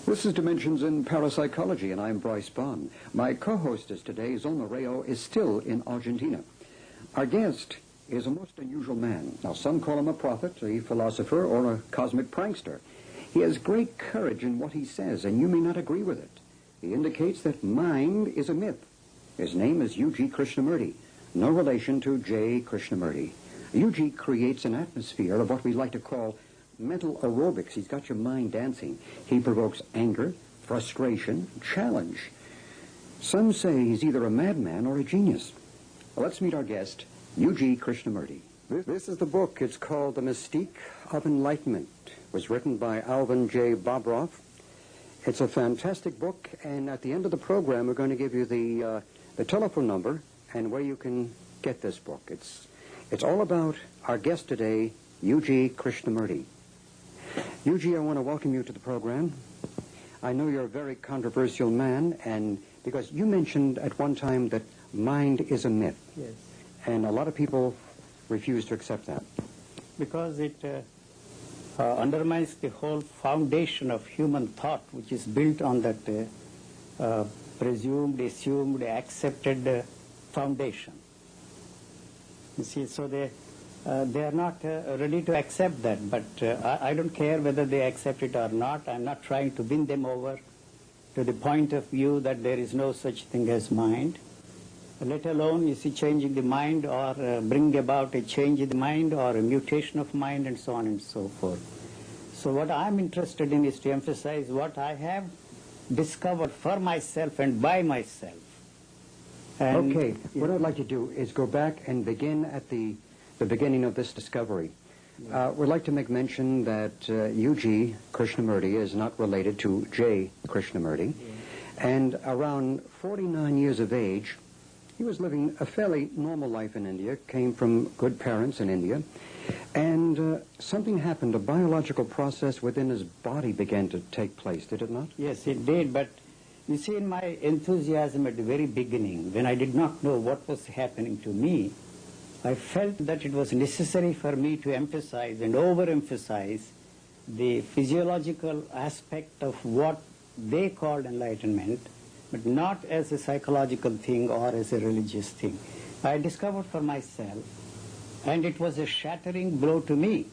This is Dimensions in Parapsychology, and I'm Bryce Bond. My co-hostess today, Zona Rayo, is still in Argentina. Our guest is a most unusual man. Now, some call him a prophet, a philosopher, or a cosmic prankster. He has great courage in what he says, and you may not agree with it. He indicates that mind is a myth. His name is U.G. Krishnamurti, no relation to J. Krishnamurti. U.G. creates an atmosphere of what we like to call mental aerobics. He's got your mind dancing. He provokes anger, frustration, challenge. Some say he's either a madman or a genius. Well, let's meet our guest, U.G. Krishnamurti. This is the book. It's called The Mystique of Enlightenment. It was written by Alvin J. Bobroff. It's a fantastic book, and at the end of the program, we're going to give you the telephone number and where you can get this book. It's all about our guest today, U.G. Krishnamurti. U.G., I want to welcome you to the program. I know you're a very controversial man, and because you mentioned at one time that mind is a myth. Yes. And a lot of people refuse to accept that. Because it undermines the whole foundation of human thought, which is built on that presumed, assumed, accepted foundation. You see, so they are not ready to accept that, but I don't care whether they accept it or not. I'm not trying to win them over to the point of view that there is no such thing as mind, let alone, you see, changing the mind or bring about a change in the mind or a mutation of mind and so on and so forth. So what I'm interested in is to emphasize what I have discovered for myself and by myself. And okay, what I'd like to do is go back and begin at the beginning of this discovery. We'd like to make mention that U.G. Krishnamurti is not related to J. Krishnamurti. And around 49 years of age, he was living a fairly normal life in India, came from good parents in India, and something happened. A biological process within his body began to take place, did it not? Yes, it did, but you see, in my enthusiasm at the very beginning, when I did not know what was happening to me, I felt that it was necessary for me to emphasize and overemphasize the physiological aspect of what they called enlightenment, but not as a psychological thing or as a religious thing. I discovered for myself, and it was a shattering blow to me,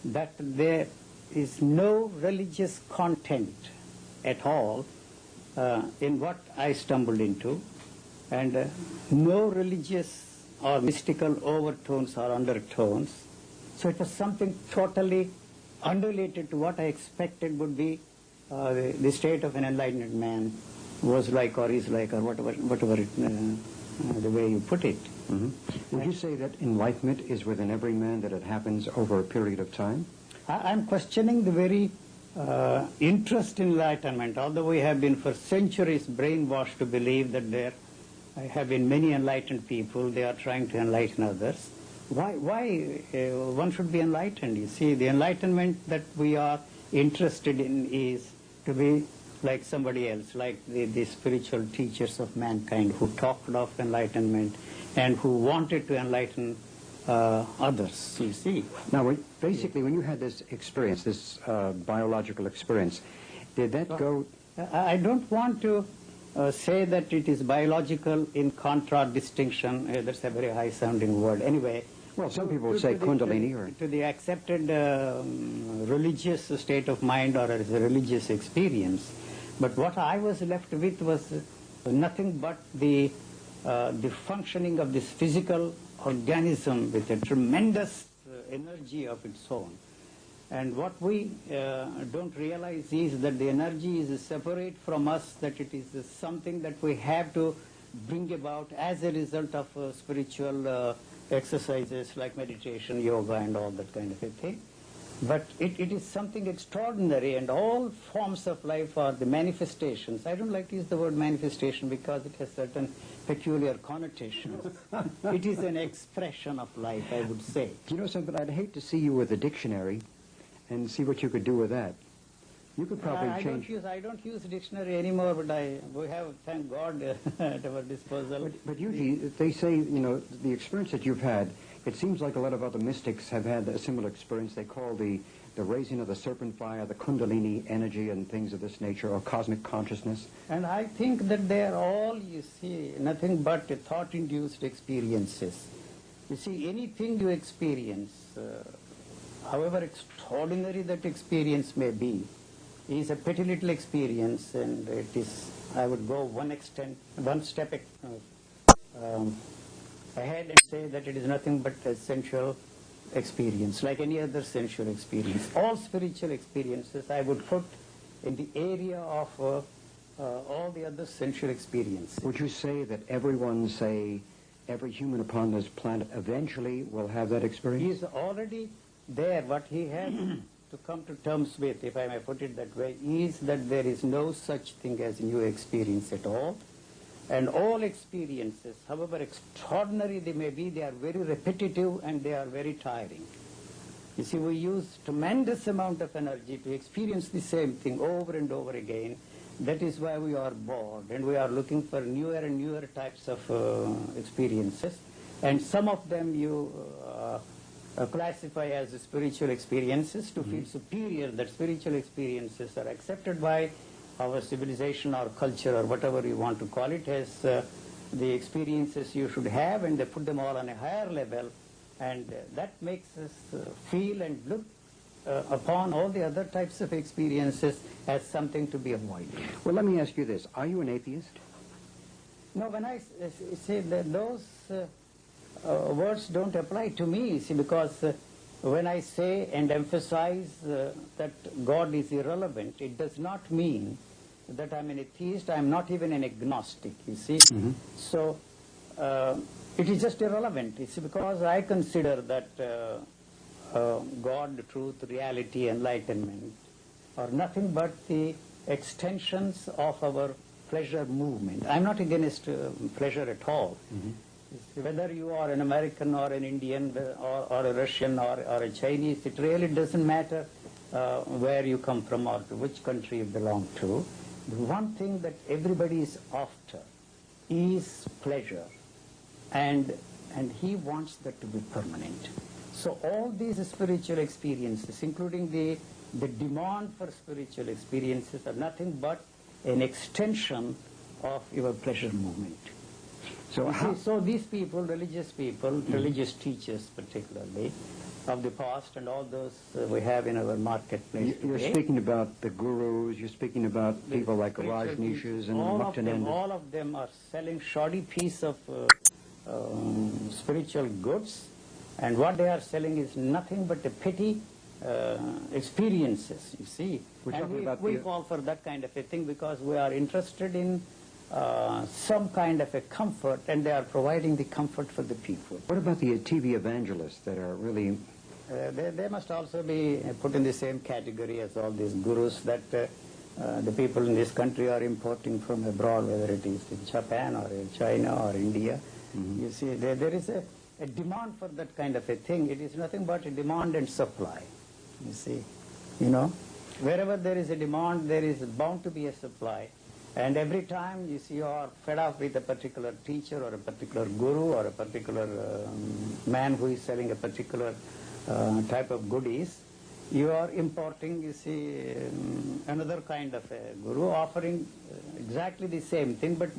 that there is no religious content at all in what I stumbled into, and no religious or mystical overtones or undertones. So it was something totally unrelated to what I expected would be the state of an enlightened man was like or is like or whatever the way you put it. Mm-hmm. Would you say that enlightenment is within every man, that it happens over a period of time? I'm questioning the very interest in enlightenment, although we have been for centuries brainwashed to believe that there have been many enlightened people, they are trying to enlighten others. Why one should be enlightened? You see, the enlightenment that we are interested in is to be like somebody else, like the spiritual teachers of mankind who talked of enlightenment and who wanted to enlighten others, you see. Now, basically, when you had this experience, this biological experience, did that go... I don't want to say that it is biological in contradistinction. That's a very high-sounding word. Anyway, well, some people would say kundalini or... To the accepted religious state of mind or as a religious experience. But what I was left with was nothing but the functioning of this physical organism with a tremendous energy of its own. And what we don't realize is that the energy is separate from us, that it is something that we have to bring about as a result of spiritual exercises like meditation, yoga, and all that kind of a thing. But it is something extraordinary, and all forms of life are the manifestations. I don't like to use the word manifestation because it has certain peculiar connotations. It is an expression of life, I would say. You know something, I'd hate to see you with a dictionary and see what you could do with that. You could probably change... I don't use dictionary anymore, but we have, thank God, at our disposal. But usually, they say, you know, the experience that you've had, it seems like a lot of other mystics have had a similar experience. They call the the raising of the serpent fire, the kundalini energy and things of this nature, or cosmic consciousness? And I think that they are all, you see, nothing but thought-induced experiences. You see, anything you experience, however extraordinary that experience may be, is a petty little experience, and it is, I would go one step ahead and say that it is nothing but a sensual experience, like any other sensual experience. All spiritual experiences I would put in the area of all the other sensual experiences. Would you say that everyone, say, every human upon this planet eventually will have that experience? He is already there. What he has to come to terms with, if I may put it that way, is that there is no such thing as new experience at all. And all experiences, however extraordinary they may be, they are very repetitive and they are very tiring. You see, we use tremendous amount of energy to experience the same thing over and over again. That is why we are bored, and we are looking for newer and newer types of experiences. And some of them you classify as spiritual experiences to feel superior, that spiritual experiences are accepted by our civilization or culture or whatever you want to call it as the experiences you should have, and they put them all on a higher level, and that makes us feel and look upon all the other types of experiences as something to be avoided. Well, let me ask you this. Are you an atheist? No, when I say that those words don't apply to me, see, because when I say and emphasize that God is irrelevant, it does not mean that I'm an atheist. I'm not even an agnostic, you see. Mm-hmm. So it is just irrelevant. It's because I consider that God, truth, reality, enlightenment are nothing but the extensions of our pleasure movement. I'm not against pleasure at all. Mm-hmm. Whether you are an American or an Indian or a Russian or a Chinese, it really doesn't matter where you come from or to which country you belong to. The one thing that everybody is after is pleasure, and he wants that to be permanent. So all these spiritual experiences, including the demand for spiritual experiences, are nothing but an extension of your pleasure movement. So these people, religious religious teachers particularly, of the past and all those we have in our marketplace You're today, speaking about the gurus, you're speaking about people like Rajneeshas and Muktananda. all of them are selling shoddy piece of spiritual goods, and what they are selling is nothing but a petty experiences, you see. We fall for that kind of a thing because we are interested in some kind of a comfort, and they are providing the comfort for the people. What about the TV evangelists that are really... They must also be put in the same category as all these gurus that the people in this country are importing from abroad, whether it is in Japan or in China or India. Mm-hmm. You see, there is a demand for that kind of a thing. It is nothing but a demand and supply, you see. You know, wherever there is a demand, there is bound to be a supply. And every time you see you are fed up with a particular teacher or a particular guru or a particular man who is selling a particular type of goodies, you are importing, you see, another kind of a guru offering exactly the same thing but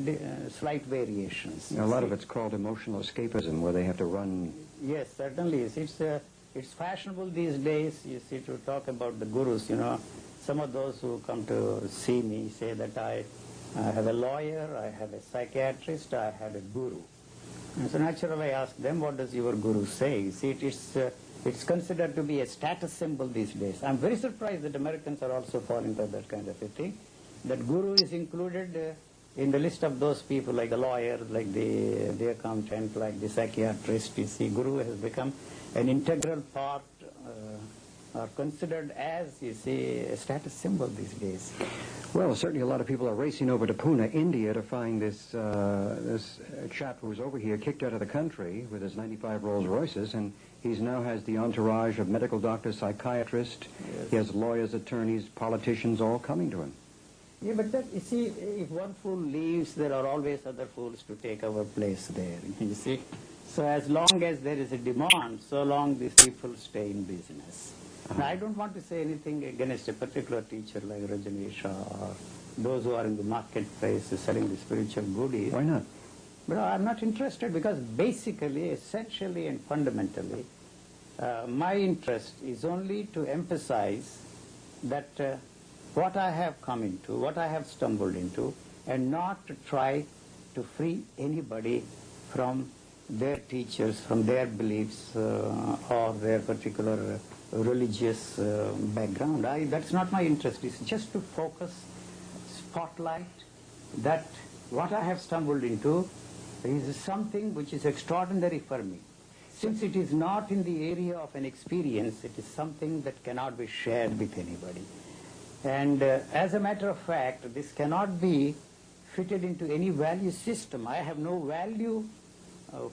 slight variations. A lot of it's called emotional escapism, where they have to run... Yes, certainly. It's fashionable these days, you see, to talk about the gurus, you know. Some of those who come to see me say that I have a lawyer, I have a psychiatrist, I have a guru. And so naturally I ask them, what does your guru say? You see, it's considered to be a status symbol these days. I'm very surprised that Americans are also falling for that kind of a thing. That guru is included in the list of those people, like the lawyer, like the accountant, like the psychiatrist. You see, guru has become an integral part, are considered as, you see, a status symbol these days. Well, certainly a lot of people are racing over to Pune, India, to find this chap who was over here kicked out of the country with his 95 Rolls Royces, and he now has the entourage of medical doctors, psychiatrists. Yes. He has lawyers, attorneys, politicians, all coming to him. Yeah, but that, you see, if one fool leaves, there are always other fools to take our place there, you see. So as long as there is a demand, so long these people stay in business. I don't want to say anything against a particular teacher like Rajneesh or those who are in the marketplace selling the spiritual goodies. Why not? But I'm not interested because basically, essentially and fundamentally, my interest is only to emphasize that what I have come into, what I have stumbled into, and not to try to free anybody from their teachers, from their beliefs or their particular religious background. That's not my interest. It's just to focus, spotlight that what I have stumbled into is something which is extraordinary for me. Since it is not in the area of an experience, it is something that cannot be shared with anybody. And as a matter of fact, this cannot be fitted into any value system. I have no value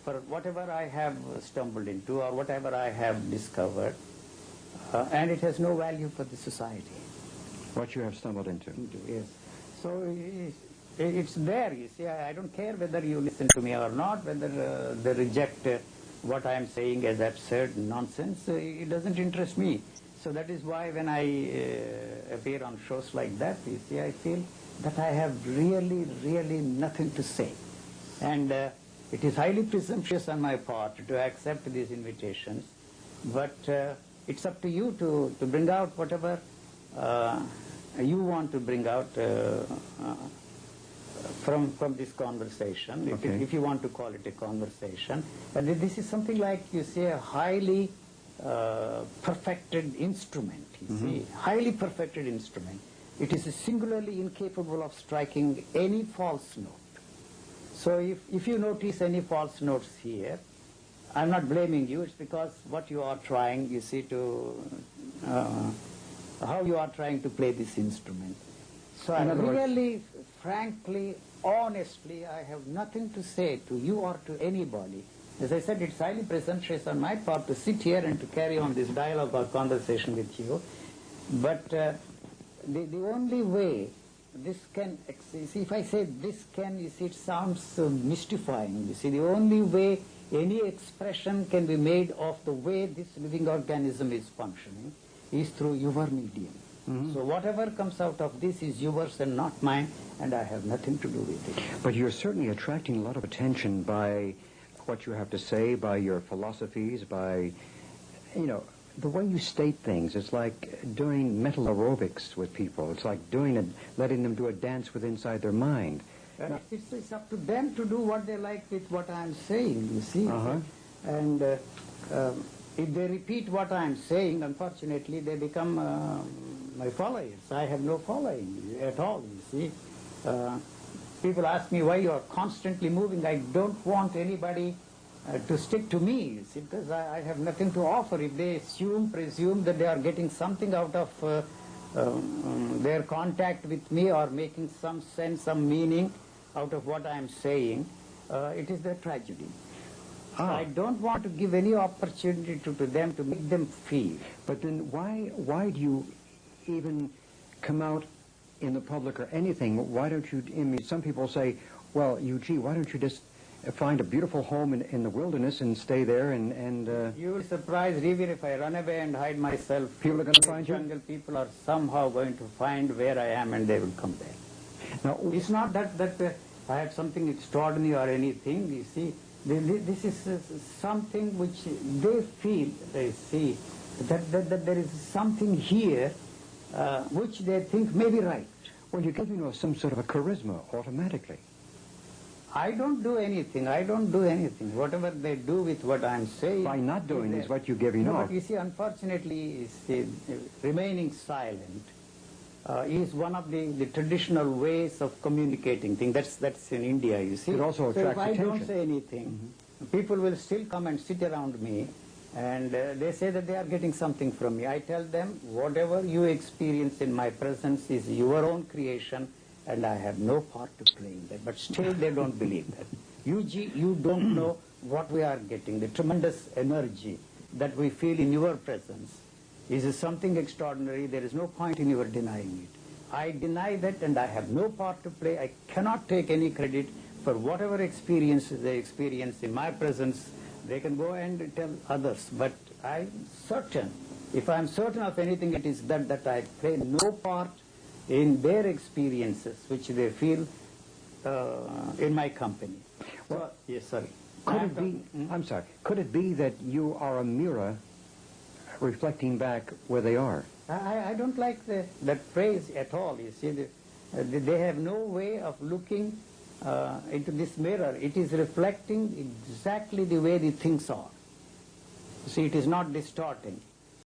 for whatever I have stumbled into or whatever I have discovered, and it has no value for the society. What you have stumbled into. Yes. So it's there, you see. I don't care whether you listen to me or not, whether they reject what I am saying as absurd nonsense. It doesn't interest me. So that is why when I appear on shows like that, you see, I feel that I have really, really nothing to say. And it is highly presumptuous on my part to accept these invitations, but it's up to you to bring out whatever you want to bring out from this conversation, Okay. if you want to call it a conversation. And this is something like, you say, a highly perfected instrument, you see, highly perfected instrument. It is singularly incapable of striking any false note. So if you notice any false notes here, I'm not blaming you. It's because what you are trying, you see, how you are trying to play this instrument. So I really, frankly, honestly, I have nothing to say to you or to anybody. As I said, it's highly presumptuous on my part to sit here and to carry on this dialogue or conversation with you. But the only way this can, see, if I say this can, you see, it sounds mystifying. You see, the only way any expression can be made of the way this living organism is functioning is through your medium. So whatever comes out of this is yours and not mine, and I have nothing to do with it. But you're certainly attracting a lot of attention by what you have to say, by your philosophies, by, you know, the way you state things. It's like doing mental aerobics with people. It's like letting them do a dance with inside their mind. It's up to them to do what they like with what I'm saying, you see. And if they repeat what I'm saying, unfortunately, they become my followers. I have no following at all, you see. People ask me why you're constantly moving. I don't want anybody to stick to me, you see, because I have nothing to offer. If they presume that they are getting something out of their contact with me or making some sense, some meaning out of what I am saying, it is their tragedy. I don't want to give any opportunity to them to make them feel. But then why do you even come out in the public or anything? Why don't you, I mean, some people say, well, Eugene, why don't you just find a beautiful home in the wilderness and stay there and You will be surprised, even if I run away and hide myself, people are going to find you? jungle people are somehow going to find where I am and they will come there. Now, It's not that I have something extraordinary or anything, you see. This is something which they feel, they see, that there is something here which they think may be right. well, you give some sort of a charisma automatically. I don't do anything. I don't do anything. Whatever they do with what I'm saying... By not doing is what you're giving off. But you see, unfortunately, remaining silent is one of the traditional ways of communicating things. That's in India, you see. It also so attracts if I attention. don't say anything, people will still come and sit around me, and they say that they are getting something from me. I tell them, whatever you experience in my presence is your own creation, and I have no part to play in that. But still they don't believe that. You don't know what we are getting, the tremendous energy that we feel in your presence is something extraordinary. There is no point in your denying it. I deny that, and I have no part to play. I cannot take any credit for whatever experiences they experience in my presence. They can go and tell others, but I'm certain If I'm certain of anything, it is that I play no part in their experiences, which they feel in my company. Well, yes, sorry. Could it be, I'm sorry, could it be that you are a mirror reflecting back where they are? I don't like that phrase at all. You see, they have no way of looking into this mirror. It is reflecting exactly the way the things are. See, it is not distorting.